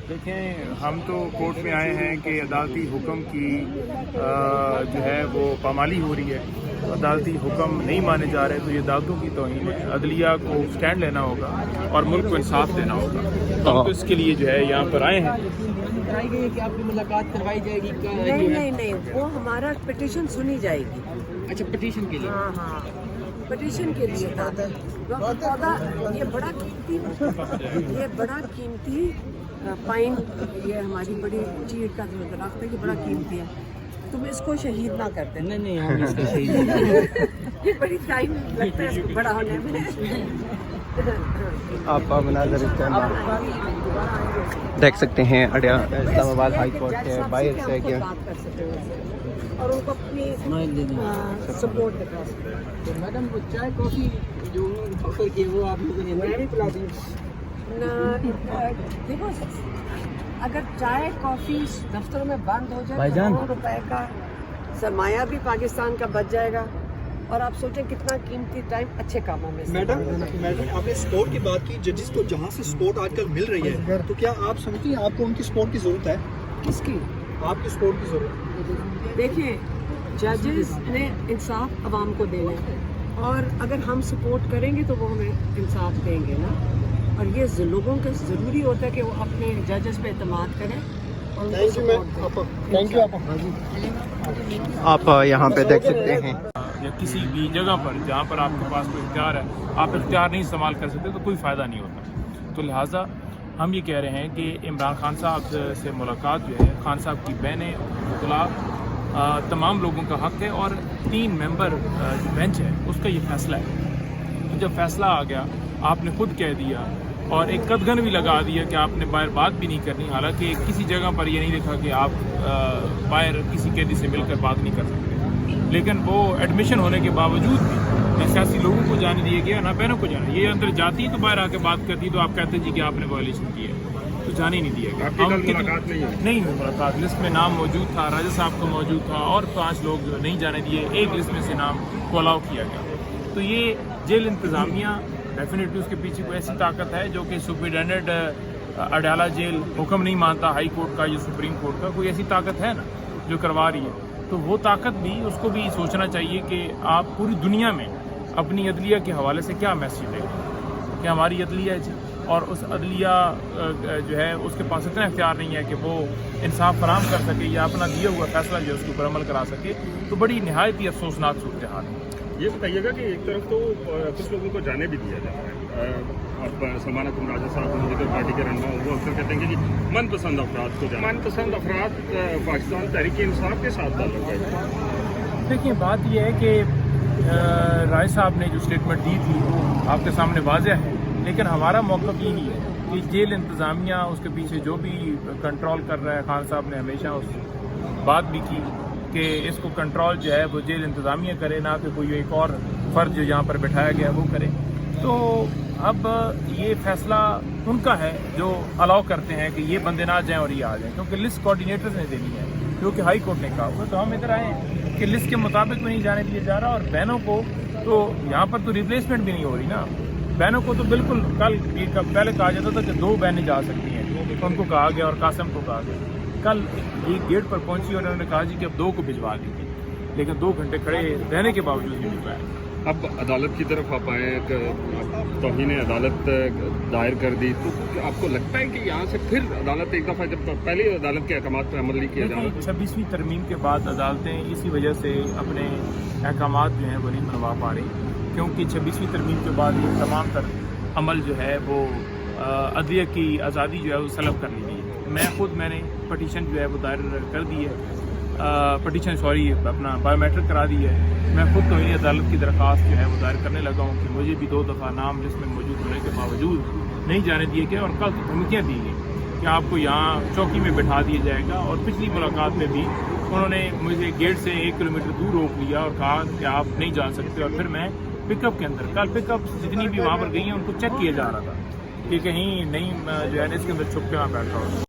دیکھیں، ہم تو کورٹ میں آئے ہیں کہ عدالتی حکم کی جو ہے وہ پامالی ہو رہی ہے. عدالتی حکم نہیں مانے جا رہے تو یہ عدالتوں کی توہین ہے. عدلیہ کو سٹینڈ لینا ہوگا اور ملک کو انصاف دینا ہوگا. ہم تو اس کے لیے جو ہے یہاں پر آئے ہیں. بتائی گئی ہے کہ آپ کی ملاقات کروائی جائے گی. نہیں وہ ہمارا پٹیشن سنی جائے گی. اچھا، پٹیشن کے لیے. ہاں پٹیشن کے لیے پودا یہ بڑا قیمتی پائن، یہ ہماری بڑی چیڑ کا درخت ہے، یہ بڑا قیمتی ہے. تم اس کو شہید نہ کرتے. نہیں ہم اس کو شہید یہ بڑی ٹائم لگتا ہے اس کو بڑا ہونے میں. آپ مناظر دیکھ سکتے ہیں اسلام آباد ہائی کورٹ کے باہر سے کیا اور ان کو اپنی سپورٹ دکھا سکتے ہیں. میڈم وہ چائے کافی جو آفر کی وہ آپ لوگوں نے میں بھی پلا دی. دیکھو، اگر چائے کافی دفتروں میں بند ہو جائے بھائی تو روپے کا سرمایہ بھی پاکستان کا بچ جائے گا. اور آپ سوچیں کتنا قیمتی ٹائم اچھے کاموں میں. میڈم آپ نے سپورٹ کی بات کی، ججز کو جہاں سے سپورٹ آج کل مل رہی ہے، تو کیا آپ سمجھتی ہیں آپ کو ان کی سپورٹ کی ضرورت ہے؟ کس کی؟ آپ کی سپورٹ کی ضرورت. دیکھیں، ججز نے انصاف عوام کو دینا ہے، اور اگر ہم سپورٹ کریں گے تو وہ ہمیں انصاف دیں گے نا. اور یہ لوگوں کا ضروری ہوتا ہے کہ وہ اپنے ججز پہ اعتماد کریں. Thank you. آپ یہاں پہ دیکھ سکتے ہیں یا کسی بھی جگہ پر جہاں پر آپ کے پاس کوئی اختیار ہے، آپ اختیار نہیں استعمال کر سکتے تو کوئی فائدہ نہیں ہوتا. تو لہٰذا ہم یہ کہہ رہے ہیں کہ عمران خان صاحب سے ملاقات جو ہے، خان صاحب کی بہنیں وکلاء تمام لوگوں کا حق ہے. اور 3 ممبر جو بینچ ہے اس کا یہ فیصلہ ہے. تو جب فیصلہ آ گیا، آپ نے خود کہہ دیا اور ایک قدغن بھی لگا دیا کہ آپ نے باہر بات بھی نہیں کرنی. حالانکہ کسی جگہ پر یہ نہیں لکھا کہ آپ باہر کسی قیدی سے مل کر بات نہیں کر سکتے، لیکن وہ ایڈمیشن ہونے کے باوجود بھی نہ سیاسی لوگوں کو جانے دیا گیا نہ بہنوں کو جانے. یہ اندر جاتی تو باہر آ کے بات کرتی تو آپ کہتے جی کہ آپ نے وائلیشن کی ہے، تو جانے ہی نہیں دیا گیا. نہیں ملاقات لسٹ میں نام موجود تھا، راجہ صاحب کو موجود تھا اور 5 لوگ نہیں جانے دیے. ایک لسٹ میں سے نام کو الاؤ کیا گیا. تو یہ جیل انتظامیہ ڈیفینیٹلی اس کے پیچھے کوئی ایسی طاقت ہے جو کہ سپرنٹینڈنٹ اڈیالہ جیل حکم نہیں مانتا ہائی کورٹ کا یا سپریم کورٹ کا، کوئی ایسی طاقت ہے نا جو کروا رہی ہے. تو وہ طاقت بھی اس کو بھی سوچنا چاہیے کہ آپ پوری دنیا میں اپنی عدلیہ کے حوالے سے کیا میسیج دیں کہ ہماری عدلیہ ہے اور اس عدلیہ جو ہے اس کے پاس اتنا اختیار نہیں ہے کہ وہ انصاف فراہم کر سکے یا اپنا دیا ہوا فیصلہ جو ہے اس کے اوپر عمل کرا سکے. تو بڑی نہایت ہی افسوسناک صورتحال ہے. یہ بتائیے گا کہ ایک طرف تو کچھ لوگوں کو جانے بھی دیا جاتا ہے. اب سلمان اکرم راجہ صاحب لیبر پارٹی کے رہنما وہ اکثر کہتے ہیں کہ من پسند افراد کو جانا. من پسند افراد پاکستان تحریک انصاف کے ساتھ تعلق ہے. دیکھیے، بات یہ ہے کہ رائے صاحب نے جو اسٹیٹمنٹ دی تھی وہ آپ کے سامنے واضح ہے، لیکن ہمارا موقف یہی ہے کہ جیل انتظامیہ اس کے پیچھے جو بھی کنٹرول کر رہا ہے، خان صاحب نے ہمیشہ اس بات بھی کی کہ اس کو کنٹرول جو ہے وہ جیل انتظامیہ کرے، نہ کہ کوئی ایک اور فرد جو یہاں پر بٹھایا گیا وہ کرے. تو اب یہ فیصلہ ان کا ہے جو الاؤ کرتے ہیں کہ یہ بندے نہ جائیں اور یہ آ جائیں، کیونکہ لسٹ کوآرڈینیٹرز نے دینی ہے کیونکہ ہائی کورٹ نے کہا ہوا. تو ہم ادھر آئے ہیں کہ لسٹ کے مطابق بھی نہیں جانے دیا جا رہا. اور بہنوں کو تو یہاں پر تو ریپلیسمنٹ بھی نہیں ہو رہی نا. بہنوں کو تو بالکل کل پہلے کہا جاتا تھا کہ 2 بہنیں جا سکتی ہیں، ان کو کہا گیا اور قاسم کو کہا گیا. کل ایک گیٹ پر پہنچی اور انہوں نے کہا جی کہ اب 2 کو بھجوا دیجیے، لیکن 2 گھنٹے کھڑے رہنے کے باوجود نہیں بھجوایا. اب عدالت کی طرف آپ آئے، توہین عدالت دائر کر دی، تو آپ کو لگتا ہے کہ یہاں سے پھر عدالت ایک دفعہ جب پہلے عدالت کے احکامات پر عمل نہیں کیا جا رہا؟ 26ویں ترمیم کے بعد عدالتیں اسی وجہ سے اپنے احکامات جو ہیں وہ نہیں منوا پا رہی، کیونکہ 26ویں ترمیم کے بعد یہ تمام تر عمل جو ہے وہ عدلیہ کی آزادی جو ہے وہ سلب کر لی گئی. میں نے پٹیشن جو ہے وہ دائر کر دی ہے، اپنا بایو میٹرک کرا دی ہے. میں خود تو عدالت کی درخواست جو ہے وہ دائر کرنے لگا ہوں کہ مجھے بھی 2 دفعہ نام لسٹ میں موجود ہونے کے باوجود نہیں جانے دیے گئے اور کل دھمکیاں دی گئی کہ آپ کو یہاں چوکی میں بٹھا دیا جائے گا. اور پچھلی ملاقات میں بھی انہوں نے مجھے گیٹ سے 1 کلومیٹر دور روک لیا اور کہا کہ آپ نہیں جا سکتے. اور پھر میں پک اپ کے اندر کل پک اپ جتنی بھی وہاں پر گئی ہیں ان کو چیک کیا جا رہا تھا کہ کہیں نہیں جو ہے اس کے اندر چھپ کے وہاں بیٹھا ہو.